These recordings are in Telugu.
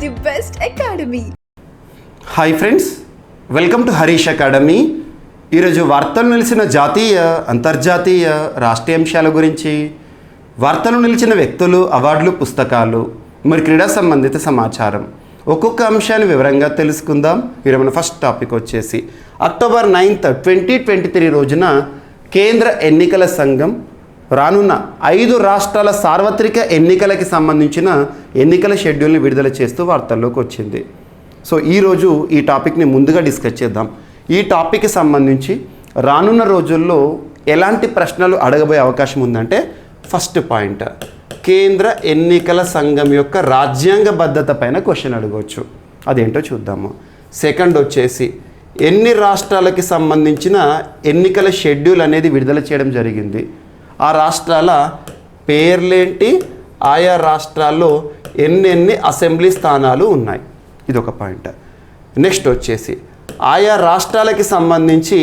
the best academy. Hi friends, welcome to Harish academy. ఈరోజు వార్తలు నిలిచిన జాతీయ, అంతర్జాతీయ, రాష్ట్రీయ అంశాల గురించి, వార్తలు నిలిచిన వ్యక్తులు, అవార్డులు, పుస్తకాలు, మరి క్రీడా సంబంధిత సమాచారం ఒక్కొక్క అంశాన్ని వివరంగా తెలుసుకుందాం. ఈరోజు మన ఫస్ట్ టాపిక్ వచ్చేసి అక్టోబర్ 9th 2023 రోజున కేంద్ర ఎన్నికల సంఘం రానున్న 5 రాష్ట్రాల సార్వత్రిక ఎన్నికలకి సంబంధించిన ఎన్నికల షెడ్యూల్ని విడుదల చేస్తూ వార్తల్లోకి వచ్చింది. సో ఈరోజు ఈ టాపిక్ని ముందుగా డిస్కస్ చేద్దాం. ఈ టాపిక్కి సంబంధించి రానున్న రోజుల్లో ఎలాంటి ప్రశ్నలు అడగబోయే అవకాశం ఉందంటే, ఫస్ట్ పాయింట్ కేంద్ర ఎన్నికల సంఘం యొక్క రాజ్యాంగబద్ధత పైన క్వశ్చన్ అడగవచ్చు. అదేంటో చూద్దాము. సెకండ్ వచ్చేసి ఎన్ని రాష్ట్రాలకి సంబంధించిన ఎన్నికల షెడ్యూల్ అనేది విడుదల చేయడం జరిగింది, ఆ రాష్ట్రాల పేర్లేంటి, ఆయా రాష్ట్రాల్లో ఎన్నెన్ని అసెంబ్లీ స్థానాలు ఉన్నాయి, ఇది ఒక పాయింట్. నెక్స్ట్ వచ్చేసి ఆయా రాష్ట్రాలకి సంబంధించి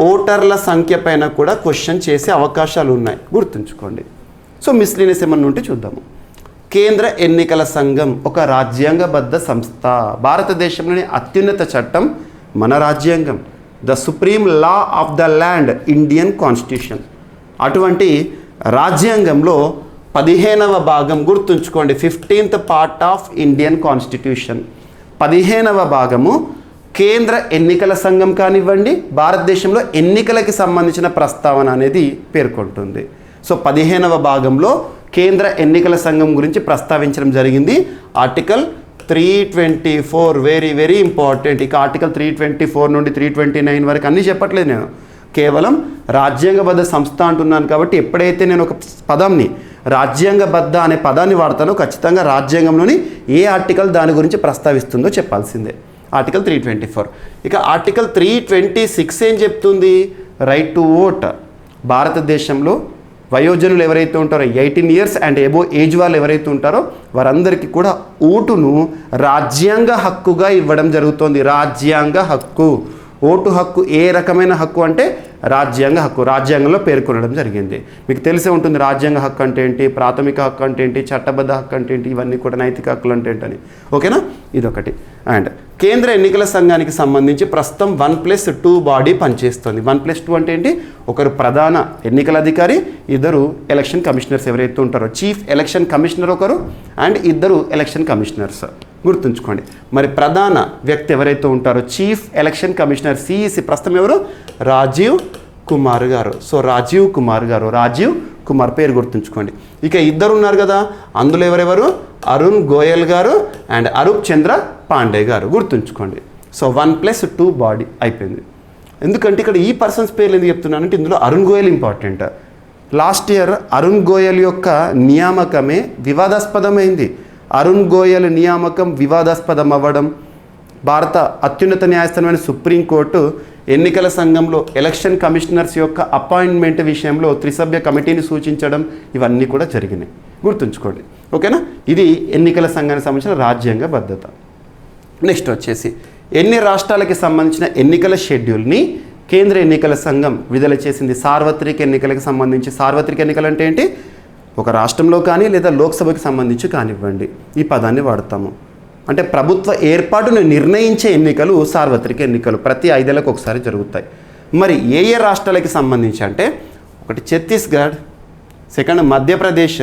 ఓటర్ల సంఖ్య పైన కూడా క్వశ్చన్ చేసే అవకాశాలు ఉన్నాయి, గుర్తుంచుకోండి. సో మిస్లీనియస్ ఏమన్నా ఉంటే చూద్దాము. కేంద్ర ఎన్నికల సంఘం ఒక రాజ్యాంగబద్ధ సంస్థ. భారతదేశంలోని అత్యున్నత చట్టం మన రాజ్యాంగం, the supreme law of the land, Indian constitution. అటువంటి రాజ్యాంగంలో 15వ భాగం, గుర్తుంచుకోండి, 15th part of Indian constitution, 15వ భాగము కేంద్ర ఎన్నికల సంఘం కానివ్వండి, భారతదేశంలో ఎన్నికలకి సంబంధించిన ప్రస్తావన అనేది పేర్కొంటుంది. సో 15వ భాగంలో కేంద్ర ఎన్నికల సంఘం గురించి ప్రస్తావించడం జరిగింది. Article 324 very very important. ఇక ఆర్టికల్ 324 నుండి 329 వరకు అన్నీ చెప్పట్లేదు, నేను కేవలం రాజ్యాంగబద్ధ సంస్థ అంటున్నాను. కాబట్టి ఎప్పుడైతే నేను ఒక పదంని, రాజ్యాంగబద్ధ అనే పదాన్ని వాడతానో ఖచ్చితంగా రాజ్యాంగంలోని ఏ ఆర్టికల్ దాని గురించి ప్రస్తావిస్తుందో చెప్పాల్సిందే. ఆర్టికల్ 324. ఇక ఆర్టికల్ 326 ఏం చెప్తుంది? Right to vote. భారతదేశంలో వయోజనులు ఎవరైతే ఉంటారో, 18 years అండ్ ఎబోవ్ ఏజ్ వాళ్ళు ఎవరైతే ఉంటారో వారందరికీ కూడా ఓటును రాజ్యాంగ హక్కుగా ఇవ్వడం జరుగుతుంది. రాజ్యాంగ హక్కు. ఓటు హక్కు ఏ రకమైన హక్కు అంటే రాజ్యాంగ హక్కు, రాజ్యాంగంలో పేర్కొనడం జరిగింది. మీకు తెలిసే ఉంటుంది రాజ్యాంగ హక్కు అంటే ఏంటి, ప్రాథమిక హక్కు అంటే ఏంటి, చట్టబద్ధ హక్కు అంటే ఏంటి, ఇవన్నీ కూడా నైతిక హక్కులు అంటే ఏంటని. ఓకేనా, ఇదొకటి. అండ్ కేంద్ర ఎన్నికల సంఘానికి సంబంధించి ప్రస్తుతం 1+2 బాడీ పనిచేస్తుంది. 1+2 అంటే ఏంటి? ఒకరు ప్రధాన ఎన్నికల అధికారి, ఇద్దరు ఎలక్షన్ కమిషనర్స్ ఎవరైతే ఉంటారో, చీఫ్ ఎలక్షన్ కమిషనర్ ఒకరు అండ్ ఇద్దరు ఎలక్షన్ కమిషనర్స్, గుర్తుంచుకోండి. మరి ప్రధాన వ్యక్తి ఎవరైతే ఉంటారో, చీఫ్ ఎలక్షన్ కమిషనర్ సిఈసి, ప్రస్తుతం ఎవరు? రాజీవ్ కుమార్ గారు. సో రాజీవ్ కుమార్ పేరు గుర్తుంచుకోండి. ఇక ఇద్దరు ఉన్నారు కదా, అందులో ఎవరెవరు? అరుణ్ గోయల్ గారు అండ్ అరూప్ చంద్ర పాండే గారు, గుర్తుంచుకోండి. సో 1+2 బాడీ అయిపోయింది. ఎందుకంటే ఇక్కడ ఈ పర్సన్స్ పేర్లు ఎందుకు చెప్తున్నానంటే, ఇందులో Arun Goyal important. Last year Arun Goyal యొక్క నియామకమే వివాదాస్పదమైంది. అరుణ్ గోయల్ నియామకం వివాదాస్పదం అవ్వడం, భారత అత్యున్నత న్యాయస్థానమైన సుప్రీంకోర్టు ఎన్నికల సంఘంలో ఎలక్షన్ కమిషనర్స్ యొక్క అపాయింట్మెంట్ విషయంలో త్రిసభ్య కమిటీని సూచించడం, ఇవన్నీ కూడా జరిగినాయి, గుర్తుంచుకోండి. ఓకేనా, ఇది ఎన్నికల సంఘానికి సంబంధించిన రాజ్యాంగ భద్రత. నెక్స్ట్ వచ్చేసి ఎన్ని రాష్ట్రాలకి సంబంధించిన ఎన్నికల షెడ్యూల్ని కేంద్ర ఎన్నికల సంఘం విడుదల చేసింది. సార్వత్రిక ఎన్నికలకు సంబంధించి. సార్వత్రిక ఎన్నికలు అంటే ఏంటి? ఒక రాష్ట్రంలో కానీ లేదా లోక్సభకి సంబంధించి కానివ్వండి, ఈ పదాన్ని వాడతాము. అంటే ప్రభుత్వ ఏర్పాటును నిర్ణయించే ఎన్నికలు సార్వత్రిక ఎన్నికలు, ప్రతి 5 ఏళ్లకు ఒకసారి జరుగుతాయి. మరి ఏ ఏ రాష్ట్రాలకి సంబంధించి అంటే, ఒకటి ఛత్తీస్గఢ్, సెకండ్ మధ్యప్రదేశ్,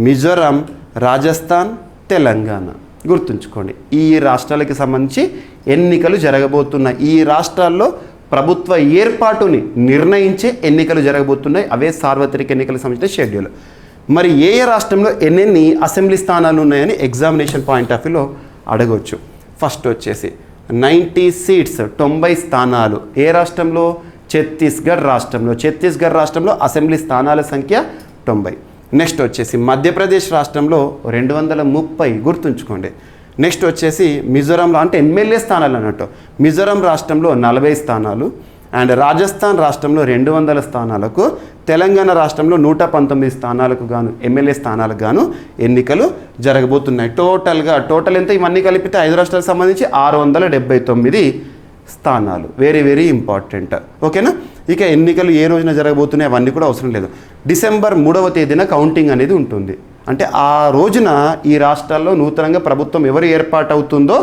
మిజోరాం, రాజస్థాన్, తెలంగాణ, గుర్తుంచుకోండి. ఈ రాష్ట్రాలకి సంబంధించి ఎన్నికలు జరగబోతున్నాయి. ఈ రాష్ట్రాల్లో ప్రభుత్వ ఏర్పాటుని నిర్ణయించే ఎన్నికలు జరగబోతున్నాయి. అవే సార్వత్రిక ఎన్నికలకు సంబంధించిన షెడ్యూల్. మరి ఏ ఏ రాష్ట్రంలో ఎన్నెన్ని అసెంబ్లీ స్థానాలు ఉన్నాయని ఎగ్జామినేషన్ పాయింట్ ఆఫ్ వ్యూలో అడగవచ్చు. ఫస్ట్ వచ్చేసి 90 seats, 90 స్థానాలు. ఏ రాష్ట్రంలో? ఛత్తీస్గఢ్ రాష్ట్రంలో అసెంబ్లీ స్థానాల సంఖ్య 90. నెక్స్ట్ వచ్చేసి మధ్యప్రదేశ్ రాష్ట్రంలో 230, గుర్తుంచుకోండి. నెక్స్ట్ వచ్చేసి మిజోరాంలో, అంటే ఎమ్మెల్యే స్థానాలు అన్నట్టు, మిజోరాం రాష్ట్రంలో 40 స్థానాలు అండ్ రాజస్థాన్ రాష్ట్రంలో 200 స్థానాలకు, తెలంగాణ రాష్ట్రంలో 119 స్థానాలకు గాను, ఎమ్మెల్యే స్థానాలకు గాను ఎన్నికలు జరగబోతున్నాయి. టోటల్ ఎంత? ఇవన్నీ కలిపితే 5 రాష్ట్రాలకు సంబంధించి 679 స్థానాలు. Very very important. ఓకేనా, ఇక ఎన్నికలు ఏ రోజున జరగబోతున్నాయి అవన్నీ కూడా అవసరం లేదు. డిసెంబర్ 3వ తేదీన కౌంటింగ్ అనేది ఉంటుంది. అంటే ఆ రోజున ఈ రాష్ట్రాల్లో నూతనంగా ప్రభుత్వం ఎవరు ఏర్పాటవుతుందో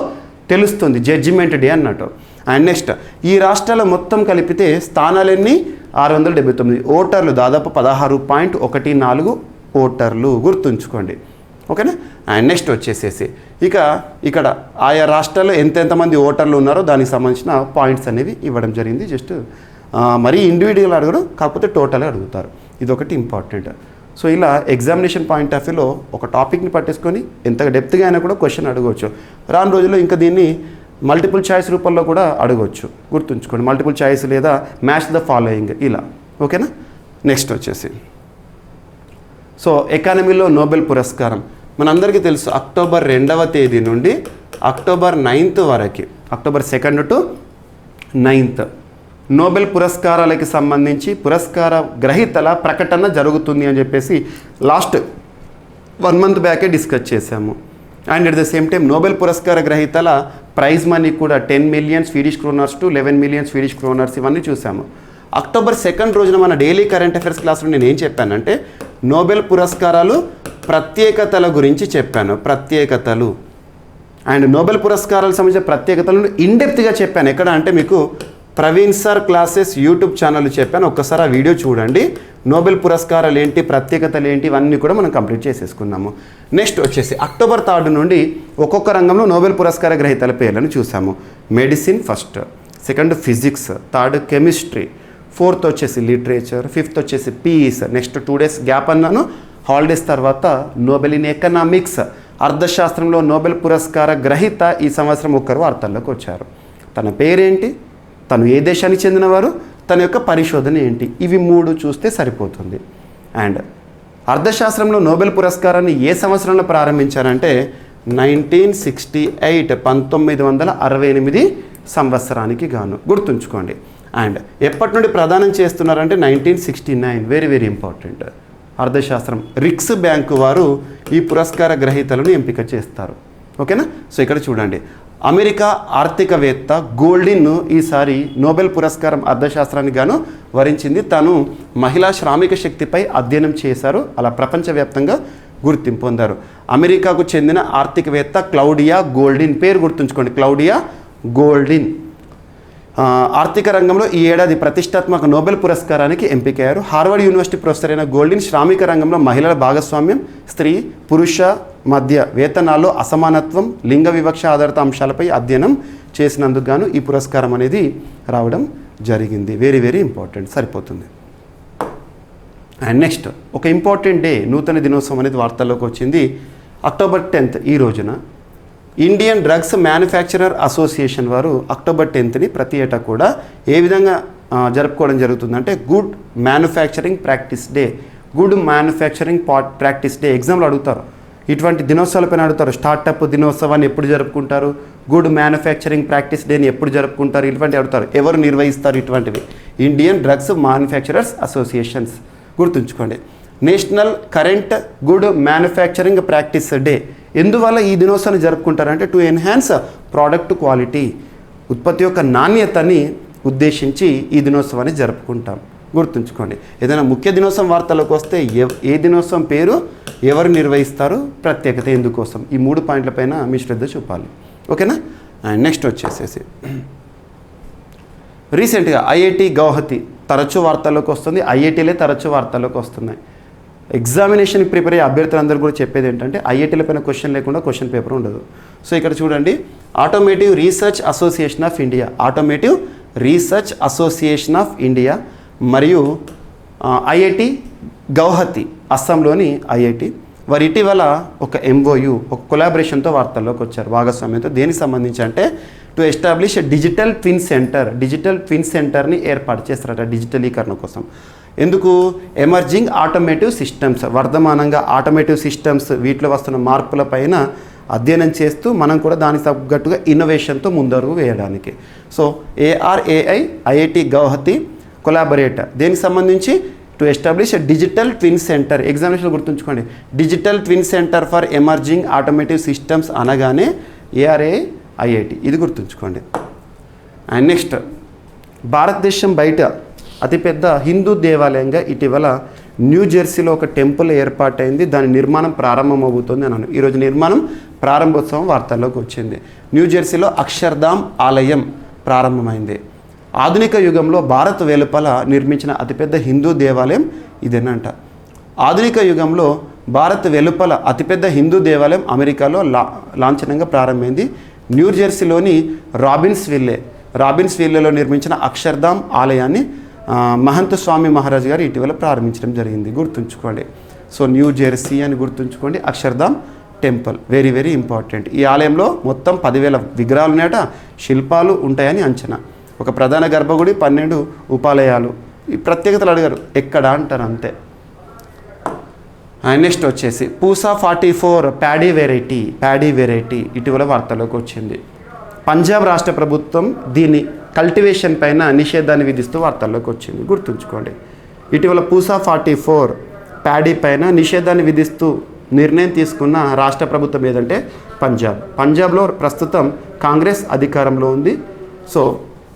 తెలుస్తుంది, జడ్జిమెంట్ డే అన్నట్టు. అండ్ నెక్స్ట్ ఈ రాష్ట్రాల మొత్తం కలిపితే స్థానాలన్నీ 679, ఓటర్లు దాదాపు 16.14 ఓటర్లు, గుర్తుంచుకోండి. ఓకేనా. అండ్ నెక్స్ట్ వచ్చేసేసి ఇక్కడ ఆయా రాష్ట్రాల్లో ఎంతెంతమంది ఓటర్లు ఉన్నారో దానికి సంబంధించిన పాయింట్స్ అనేవి ఇవ్వడం జరిగింది. జస్ట్ మరీ ఇండివిజువల్ అడగడం, కాకపోతే టోటల్ అడుగుతారు. ఇది ఒకటి ఇంపార్టెంట్. సో ఇలా ఎగ్జామినేషన్ పాయింట్ ఆఫ్ వ్యూలో ఒక టాపిక్ని పట్టేసుకొని ఎంత డెప్త్గా అయినా కూడా క్వశ్చన్ అడగవచ్చు. రాను రోజుల్లో ఇంకా దీన్ని మల్టిపుల్ చాయిస్ రూపంలో కూడా అడగవచ్చు, గుర్తుంచుకోండి. మల్టిపుల్ చాయిస్ లేదా మ్యాచ్ ద ఫాలోయింగ్ ఇలా. ఓకేనా. నెక్స్ట్ వచ్చేసి సో ఎకానమీలో నోబెల్ పురస్కారం మనందరికీ తెలుసు. అక్టోబర్ 2వ తేదీ నుండి అక్టోబర్ 9th వరకు, అక్టోబర్ 2 to 9th నోబెల్ పురస్కారాలకి సంబంధించి పురస్కార గ్రహీతల ప్రకటన జరుగుతుంది అని చెప్పేసి లాస్ట్ 1 month బ్యాకే డిస్కస్ చేశాము. And at the same time Nobel పురస్కార గ్రహీతల ప్రైజ్ మనీ కూడా 10 million Swedish kronors to 11 million Swedish kronors ఇవన్నీ చూసాము. అక్టోబర్ 2 రోజున మన డైలీ కరెంట్ అఫైర్స్ క్లాస్లో నేను ఏం చెప్పానంటే నోబెల్ పురస్కారాలు ప్రత్యేకతల గురించి చెప్పాను, ప్రత్యేకతలు. అండ్ నోబెల్ పురస్కారాలకు సంబంధించిన ప్రత్యేకతలను ఇన్డెప్త్గా చెప్పాను. ఎక్కడ అంటే మీకు Praveen sir classes YouTube channel చెప్పాను, ఒక్కసారి ఆ వీడియో చూడండి. నోబెల్ పురస్కారాలు ఏంటి, ప్రత్యేకతలు ఏంటి, ఇవన్నీ కూడా మనం కంప్లీట్ చేసేసుకున్నాము. నెక్స్ట్ వచ్చేసి అక్టోబర్ 3 నుండి ఒక్కొక్క రంగంలో నోబెల్ పురస్కార గ్రహీతల పేర్లను చూసాము. Medicine first, second physics, third chemistry, 4th వచ్చేసి లిటరేచర్, 5th వచ్చేసి పీస్. నెక్స్ట్ 2 days గ్యాప్ అన్నాను, హాలిడేస్ తర్వాత నోబెల్ ఇన్ ఎకనామిక్స్, అర్థశాస్త్రంలో నోబెల్ పురస్కార గ్రహీత ఈ సంవత్సరం ఒక్కరు వార్తల్లోకి వచ్చారు. తన పేరేంటి, తను ఏ దేశానికి చెందినవారు, తన యొక్క పరిశోధన ఏంటి, ఇవి 3 చూస్తే సరిపోతుంది. అండ్ అర్థశాస్త్రంలో నోబెల్ పురస్కారాన్ని ఏ సంవత్సరంలో ప్రారంభించారంటే 1968, 1968 సంవత్సరానికి గాను, గుర్తుంచుకోండి. అండ్ ఎప్పటి నుండి ప్రదానం చేస్తున్నారంటే 1969, వెరీ వెరీ ఇంపార్టెంట్. అర్థశాస్త్రం రిక్స్ బ్యాంకు వారు ఈ పురస్కార గ్రహీతలను ఎంపిక చేస్తారు. ఓకేనా. సో ఇక్కడ చూడండి, అమెరికా ఆర్థికవేత్త గోల్డిన్ ఈసారి నోబెల్ పురస్కారం అర్థశాస్త్రానికి గాను వరించింది. తను మహిళా శ్రామిక శక్తిపై అధ్యయనం చేశారు, అలా ప్రపంచవ్యాప్తంగా గుర్తింపు పొందారు. అమెరికాకు చెందిన ఆర్థికవేత్త క్లౌడియా గోల్డిన్, పేరు గుర్తుంచుకోండి, క్లౌడియా గోల్డిన్. ఆర్థిక రంగంలో ఈ ఏడాది ప్రతిష్టాత్మక నోబెల్ పురస్కారానికి ఎంపికయ్యారు. హార్వర్డ్ యూనివర్సిటీ ప్రొఫెసర్ అయిన గోల్డిన్ శ్రామిక రంగంలో మహిళల భాగస్వామ్యం, స్త్రీ పురుష మధ్య వేతనాల్లో అసమానత్వం, లింగ వివక్ష ఆధారిత అంశాలపై అధ్యయనం చేసినందుకు గాను ఈ పురస్కారం అనేది రావడం జరిగింది. వెరీ వెరీ ఇంపార్టెంట్, సరిపోతుంది. అండ్ నెక్స్ట్ ఒక ఇంపార్టెంట్ డే, నూతన దినోత్సవం అనేది వార్తల్లోకి వచ్చింది. అక్టోబర్ 10th ఈ రోజున ఇండియన్ డ్రగ్స్ మ్యానుఫ్యాక్చరర్ అసోసియేషన్ వారు అక్టోబర్ 10th ప్రతి ఏటా కూడా ఏ విధంగా జరుపుకోవడం జరుగుతుందంటే good manufacturing practice day, good manufacturing practice day. ఎగ్జామ్లో అడుగుతారు, ఇటువంటి దినోత్సవాలపైన అడుగుతారు. స్టార్టప్ దినోత్సవాన్ని ఎప్పుడు జరుపుకుంటారు, గుడ్ మ్యానుఫ్యాక్చరింగ్ ప్రాక్టీస్ డేని ఎప్పుడు జరుపుకుంటారు, ఇటువంటి అడుగుతారు. ఎవరు నిర్వహిస్తారు ఇటువంటివి? ఇండియన్ డ్రగ్స్ మ్యానుఫ్యాక్చరర్స్ అసోసియేషన్స్, గుర్తుంచుకోండి. National current good manufacturing practice day ఎందువల్ల ఈ దినోత్సవాన్ని జరుపుకుంటారంటే టు ఎన్హాన్స్ ప్రోడక్ట్ క్వాలిటీ, ఉత్పత్తి యొక్క నాణ్యతని ఉద్దేశించి ఈ దినోత్సవాన్ని జరుపుకుంటాం, గుర్తుంచుకోండి. ఏదైనా ముఖ్య దినోత్సవం వార్తలకు వస్తే ఏ దినోత్సవం పేరు, ఎవరు నిర్వహిస్తారు, ప్రత్యేకత ఎందుకోసం, ఈ 3 పాయింట్లపైన మీ శ్రద్ధ చూపాలి. ఓకేనా. అండ్ నెక్స్ట్ వచ్చేసేసి రీసెంట్గా ఐఐటి గౌహతి తరచూ వార్తల్లోకి వస్తుంది. ఐఐటీలే తరచూ వార్తల్లోకి వస్తున్నాయి. ఎగ్జామినేషన్ ప్రిపేర్ అయ్యే అభ్యర్థులందరూ కూడా చెప్పేది ఏంటంటే ఐఐటీల పైన క్వశ్చన్ లేకుండా క్వశ్చన్ పేపర్ ఉండదు. సో ఇక్కడ చూడండి, automotive research association of India, automotive research association of India మరియు ఐఐటి గౌహతి, అస్సాంలోని ఐఐటి వారు ఇటీవల ఒక ఎంఓయు, ఒక కొలాబరేషన్తో వార్తల్లోకి వచ్చారు, భాగస్వామ్యంతో. దేనికి సంబంధించి అంటే to establish digital twin centre, digital twin సెంటర్ని ఏర్పాటు చేస్తారట డిజిటలీకరణ కోసం. ఎందుకు? ఎమర్జింగ్ ఆటోమేటివ్ సిస్టమ్స్, వర్ధమానంగా ఆటోమేటివ్ సిస్టమ్స్ వీటిలో వస్తున్న మార్పుల పైన అధ్యయనం చేస్తూ మనం కూడా దానికి తగ్గట్టుగా ఇన్నోవేషన్తో ముందడుగు వేయడానికి. So ARAI IIT Guwahati collaborate దేనికి సంబంధించి to establish digital twin centre. Examination గుర్తుంచుకోండి, digital twin centre for emerging automotive systems అనగానే ఏఆర్ఏఐ ఐఐటి, ఇది గుర్తుంచుకోండి. అండ్ నెక్స్ట్ భారతదేశం బయట అతిపెద్ద హిందూ దేవాలయంగా ఇటీవల న్యూ జెర్సీలో ఒక టెంపుల్ ఏర్పాటైంది, దాని నిర్మాణం ప్రారంభమవుతుంది అన్నాను. ఈరోజు నిర్మాణం ప్రారంభోత్సవం వార్తల్లోకి వచ్చింది. న్యూ జెర్సీలో అక్షర్ధామ్ ఆలయం ప్రారంభమైంది. ఆధునిక యుగంలో భారత్ వెలుపల నిర్మించిన అతిపెద్ద హిందూ దేవాలయం ఇదేనంట. ఆధునిక యుగంలో భారత్ వెలుపల అతిపెద్ద హిందూ దేవాలయం అమెరికాలో లాంఛనంగా ప్రారంభమైంది. న్యూ జెర్సీలోని రాబిన్స్విల్లేలో నిర్మించిన అక్షర్ధామ్ ఆలయాన్ని మహంత స్వామి మహారాజ్ గారు ఇటీవల ప్రారంభించడం జరిగింది. గుర్తుంచుకోండి. సో న్యూ జెర్సీ అని గుర్తుంచుకోండి. Akshardham temple very very important. ఈ ఆలయంలో మొత్తం 10,000 విగ్రహాలు ఉన్నాయట, శిల్పాలు ఉంటాయని అంచనా. ఒక ప్రధాన గర్భగుడి, 12 ఉపాలయాలు. ఈ ప్రత్యేకతలు అడిగారు, ఎక్కడ అంటారు అంతే. నెక్స్ట్ వచ్చేసి పూసా 44 ప్యాడీ వెరైటీ ఇటీవల వార్తల్లోకి వచ్చింది. పంజాబ్ రాష్ట్ర ప్రభుత్వం దీని కల్టివేషన్ పైన నిషేధాన్ని విధిస్తూ వార్తల్లోకి వచ్చింది. గుర్తుంచుకోండి. ఇటీవల పూసా 44 ప్యాడీ పైన నిషేధాన్ని విధిస్తూ నిర్ణయం తీసుకున్న రాష్ట్ర ప్రభుత్వం ఏదంటే పంజాబ్లో ప్రస్తుతం కాంగ్రెస్ అధికారంలో ఉంది. సో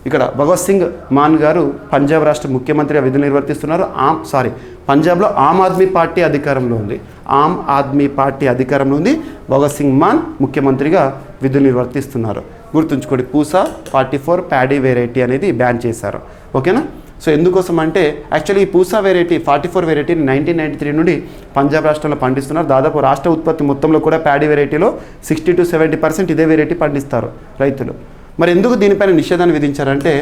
ఇక్కడ భగవత్ సింగ్ మాన్ గారు పంజాబ్ రాష్ట్ర ముఖ్యమంత్రిగా విధులు నిర్వర్తిస్తున్నారు. పంజాబ్లో ఆమ్ ఆద్మీ పార్టీ అధికారంలో ఉంది. భగవత్ సింగ్ మాన్ ముఖ్యమంత్రిగా విధులు నిర్వర్తిస్తున్నారు. గుర్తుంచుకోండి. పూసా 44 ప్యాడీ వెరైటీ అనేది బ్యాన్ చేశారు. ఓకేనా. సో ఎందుకోసం అంటే యాక్చువల్లీ ఈ పూసా 44 వెరైటీని 1993 నుండి పంజాబ్ రాష్ట్రంలో పండిస్తున్నారు. దాదాపు రాష్ట్ర ఉత్పత్తి మొత్తంలో కూడా ప్యాడీ వెరైటీలో 60 to 70% ఇదే వెరైటీ పండిస్తారు రైతులు. మరి ఎందుకు దీనిపైన నిషేధాన్ని విధించారంటే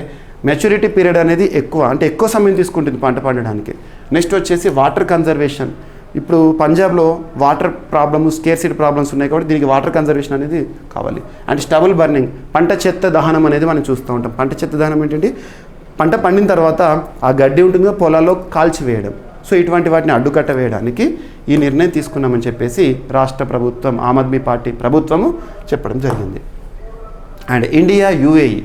మెచ్యూరిటీ పీరియడ్ అనేది ఎక్కువ సమయం తీసుకుంటుంది పంట పండడానికి. నెక్స్ట్ వచ్చేసి వాటర్ కన్జర్వేషన్. ఇప్పుడు పంజాబ్లో వాటర్ స్కేర్సిటీ ప్రాబ్లమ్స్ ఉన్నాయి కాబట్టి దీనికి వాటర్ కన్జర్వేషన్ అనేది కావాలి. అండ్ స్టబుల్ బర్నింగ్, పంట చెత్త దహనం అనేది మనం చూస్తూ ఉంటాం. పంట చెత్త దహనం ఏంటంటే పంట పండిన తర్వాత ఆ గడ్డి ఉంటుందో పొలాల్లో కాల్చివేయడం. సో ఇటువంటి వాటిని అడ్డుకట్ట వేయడానికి ఈ నిర్ణయం తీసుకున్నామని చెప్పేసి రాష్ట్ర ప్రభుత్వం, ఆమ్ ఆద్మీ పార్టీ ప్రభుత్వము చెప్పడం జరిగింది. అండ్ ఇండియా UAE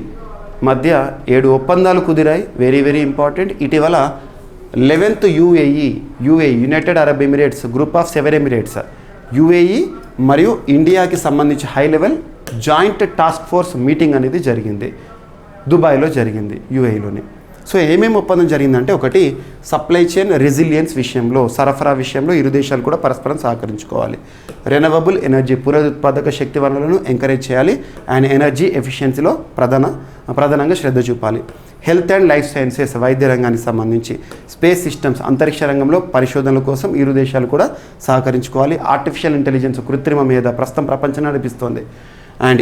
మధ్య 7 ఒప్పందాలు కుదిరాయి. Very very important. ఇటీవల 11th UAE United Arab Emirates group of 7 Emirates UAE మరియు ఇండియాకి సంబంధించి high level joint task force meeting అనేది జరిగింది. దుబాయ్లో జరిగింది, UAEలోని. సో ఏమేమి ఒప్పందం జరిగిందంటే, ఒకటి సప్లై చైన్ రెసిలియన్స్ విషయంలో, సరఫరా విషయంలో ఇరు దేశాలు కూడా పరస్పరం సహకరించుకోవాలి. రెన్యూవబుల్ ఎనర్జీ, పునరుత్పాదక శక్తి వనరులను ఎంకరేజ్ చేయాలి. అండ్ ఎనర్జీ ఎఫిషియన్సీలో ప్రధానంగా శ్రద్ధ చూపాలి. హెల్త్ అండ్ లైఫ్ సైన్సెస్, వైద్య రంగానికి సంబంధించి, స్పేస్ సిస్టమ్స్, అంతరిక్ష రంగంలో పరిశోధనల కోసం ఇరు దేశాలు కూడా సహకరించుకోవాలి. ఆర్టిఫిషియల్ ఇంటెలిజెన్స్, కృత్రిమ మేధ ప్రస్తుతం ప్రపంచం నడిపిస్తోంది. అండ్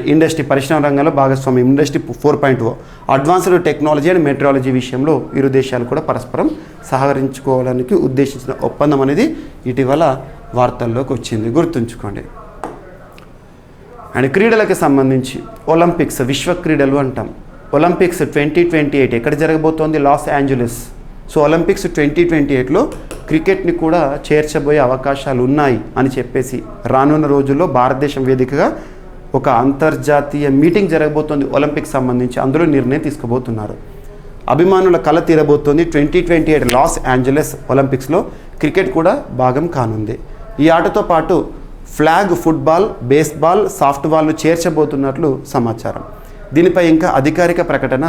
పరిశ్రమ రంగంలో భాగస్వామ్యం, industry 4.0, advanced technology and metrology విషయంలో ఇరు దేశాలు కూడా పరస్పరం సహకరించుకోవడానికి ఉద్దేశించిన ఒప్పందం అనేది ఇటీవల వార్తల్లోకి వచ్చింది. గుర్తుంచుకోండి. అండ్ క్రీడలకు సంబంధించి ఒలింపిక్స్, విశ్వ క్రీడలు అంటాం. ఒలింపిక్స్ 2028 ఎక్కడ జరగబోతోంది? Los Angeles. సో ఒలింపిక్స్ 2028లో క్రికెట్ని కూడా చేర్చబోయే అవకాశాలు ఉన్నాయి అని చెప్పేసి రానున్న రోజుల్లో భారతదేశం వేదికగా ఒక అంతర్జాతీయ మీటింగ్ జరగబోతోంది ఒలింపిక్స్ సంబంధించి. అందులో నిర్ణయం తీసుకోబోతున్నారు. అభిమానుల కళ తీరబోతోంది. 2028 లాస్ ఏంజలస్ ఒలింపిక్స్లో క్రికెట్ కూడా భాగం కానుంది. ఈ ఆటతో పాటు ఫ్లాగ్ ఫుట్బాల్, బేస్బాల్, సాఫ్ట్బాల్ను చేర్చబోతున్నట్లు సమాచారం. దీనిపై ఇంకా అధికారిక ప్రకటన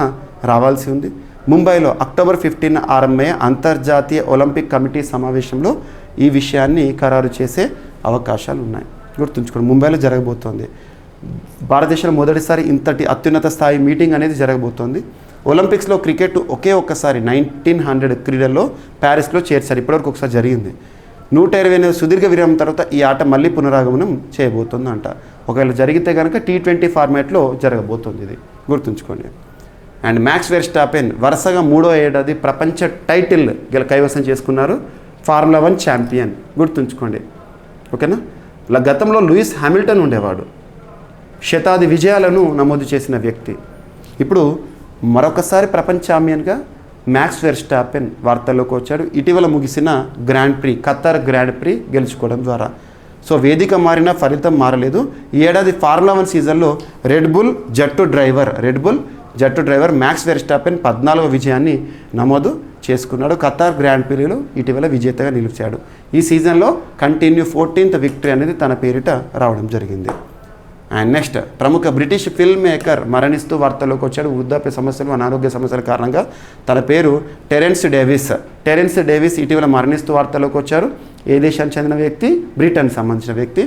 రావాల్సి ఉంది. ముంబైలో అక్టోబర్ 15 ఆరంభమయ్యే అంతర్జాతీయ ఒలింపిక్ కమిటీ సమావేశంలో ఈ విషయాన్ని ఖరారు చేసే అవకాశాలు ఉన్నాయి. గుర్తుంచుకోండి. ముంబైలో జరగబోతోంది. భారతదేశంలో మొదటిసారి ఇంతటి అత్యున్నత స్థాయి మీటింగ్ అనేది జరగబోతోంది. ఒలింపిక్స్లో క్రికెట్ ఒకేసారి 1900 క్రీడల్లో ప్యారిస్లో చేర్చారు. ఇప్పటివరకు ఒకసారి జరిగింది. 128 సుదీర్ఘ విరామం తర్వాత ఈ ఆట మళ్ళీ పునరాగమనం చేయబోతుంది అంట. ఒకవేళ జరిగితే కనుక T20 ఫార్మాట్లో జరగబోతుంది. ఇది గుర్తుంచుకోండి. అండ్ మ్యాక్స్ వెర్స్టాపెన్ వరుసగా 3వ ఏడాది ప్రపంచ టైటిల్ కైవసం చేసుకున్నారు. Formula 1 champion. గుర్తుంచుకోండి. ఓకేనా. గతంలో లూయిస్ హ్యామిల్టన్ ఉండేవాడు. శతాది విజయాలను నమోదు చేసిన వ్యక్తి. ఇప్పుడు మరొకసారి ప్రపంచ ఛాంపియన్గా మ్యాక్స్ వెర్స్టాపెన్ వార్తల్లోకి వచ్చాడు. ఇటీవల ముగిసిన ఖత్తర్ గ్రాండ్ ప్రీ గెలుచుకోవడం ద్వారా. సో వేదిక మారినా ఫలితం మారలేదు. ఈ ఏడాది ఫార్ములా 1 సీజన్లో రెడ్ బుల్ జట్టు డ్రైవర్ మ్యాక్స్ వెర్స్టాపెన్ 14వ విజయాన్ని నమోదు చేసుకున్నాడు. ఖత్తర్ గ్రాండ్ ప్రీలో ఇటీవల విజేతగా నిలిచాడు. ఈ సీజన్లో 14th విక్టరీ అనేది తన పేరిట రావడం జరిగింది. అండ్ నెక్స్ట్ ప్రముఖ బ్రిటిష్ ఫిల్మ్ మేకర్ మరణిస్తూ వార్తల్లోకి వచ్చాడు. వృద్ధాప్య సమస్యలు, అనారోగ్య సమస్యల కారణంగా. తన పేరు టెరెన్స్ డేవిస్. టెరెన్స్ డేవిస్ ఇటీవల మరణిస్తూ వార్తల్లోకి వచ్చారు. ఏ దేశానికి చెందిన వ్యక్తి? బ్రిటన్ సంబంధించిన వ్యక్తి.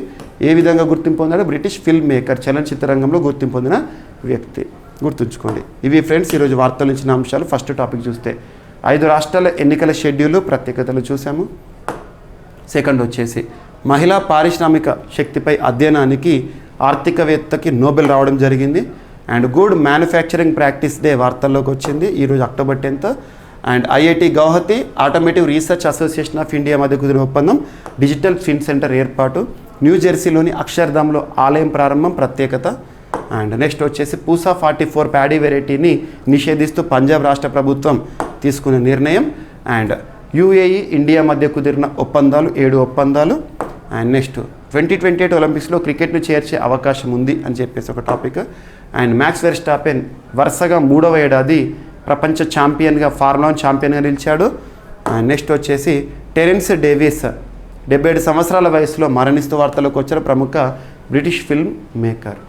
ఏ విధంగా గుర్తింపు పొందాడు? బ్రిటిష్ ఫిల్మ్ మేకర్, చలనచిత్ర రంగంలో గుర్తింపు పొందిన వ్యక్తి. గుర్తుంచుకోండి. ఇవి ఫ్రెండ్స్ ఈరోజు వార్తలు ఇచ్చిన అంశాలు. ఫస్ట్ టాపిక్ చూస్తే 5 రాష్ట్రాల ఎన్నికల షెడ్యూలు ప్రత్యేకతలు చూసాము. సెకండ్ వచ్చేసి మహిళా పారిశ్రామిక శక్తిపై అధ్యయనానికి ఆర్థికవేత్తకి నోబెల్ రావడం జరిగింది. And good manufacturing practice day వార్తల్లోకి వచ్చింది ఈరోజు October 10th. And IIT Guwahati automotive research association of India మధ్య కుదిరిన ఒప్పందం. డిజిటల్ ట్విన్ సెంటర్ ఏర్పాటు. న్యూజెర్సీలోని అక్షర్ధామ్లో ఆలయం ప్రారంభం ప్రత్యేకత. అండ్ నెక్స్ట్ వచ్చేసి పూసా 44 ప్యాడీ వెరైటీని నిషేధిస్తూ పంజాబ్ రాష్ట్ర ప్రభుత్వం తీసుకున్న నిర్ణయం. అండ్ యుఏఈ ఇండియా మధ్య కుదిరిన ఒప్పందాలు 7 ఒప్పందాలు. అండ్ నెక్స్ట్ 2028 ఒలింపిక్స్లో క్రికెట్ను చేర్చే అవకాశం ఉంది అని చెప్పేసి ఒక టాపిక్. అండ్ మ్యాక్స్ వెర్స్టాపెన్ వరుసగా 3వ ఏడాది ప్రపంచ ఛాంపియన్గా, ఫార్ములా 1 ఛాంపియన్గా నిలిచాడు. అండ్ నెక్స్ట్ వచ్చేసి టెరెన్స్ డేవిస్ 77 సంవత్సరాల వయసులో మరణిస్తూ వార్తలకు వచ్చిన ప్రముఖ బ్రిటిష్ ఫిల్మ్ మేకర్.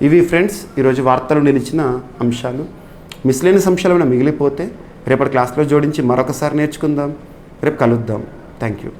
ఇవి ఫ్రెండ్స్ ఈరోజు వార్తలు నిలిచిన అంశాలు. మిస్లేనియస్ అంశాలు ఏమైనా మిగిలిపోతే రేపటి క్లాస్లో జోడించి మరొకసారి నేర్చుకుందాం. రేపు కలుద్దాం. Thank you.